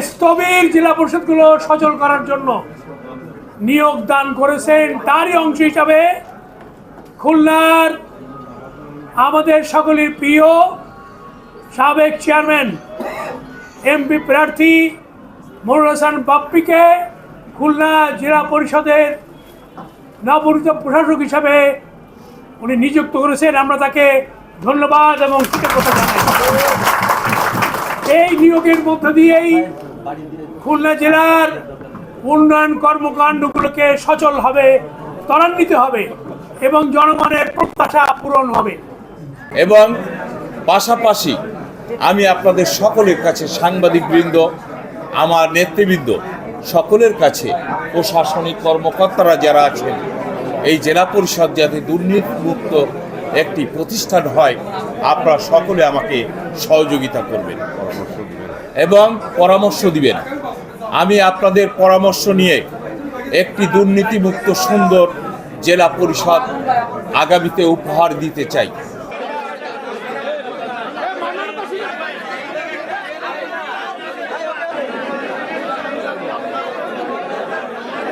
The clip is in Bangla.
স্থবির জেলা পরিষদগুলো সচল করার জন্য নিয়োগ দান করেছেন। তারই অংশ হিসাবে খুলনার আমাদের সকলের প্রিয় সাবেক চেয়ারম্যান এমপি প্রার্থী মনিরুল হাসান বাপ্পিকে খুলনা জেলা পরিষদের নবনিযুক্ত প্রশাসক হিসাবে উনি নিযুক্ত করেছেন। আমরা তাকে ধন্যবাদ এবং কৃতজ্ঞতা জানাই। এই নিয়োগের মধ্য দিয়েই খুলনা জেলার উন্নয়ন কর্মকাণ্ডগুলোকে সচল হবে, ত্বরান্বিত হবে এবং জনগণের প্রত্যাশা পূরণ হবে। এবং পাশাপাশি আমি আপনাদের সকলের কাছে, সাংবাদিকবৃন্দ, আমার নেতৃবৃন্দ, সকলের কাছে, প্রশাসনিক কর্মকর্তারা যারা আছেন, এই জেলা পরিষদ যাতে দুর্নীতিমুক্ত একটি প্রতিষ্ঠান হয়, আপনারা সকলে আমাকে সহযোগিতা করবেন এবং পরামর্শ দিবেন। আমি আপনাদের পরামর্শ নিয়ে একটি দুর্নীতিমুক্ত সুন্দর জেলা পরিষদ আগামীতে উপহার দিতে চাই।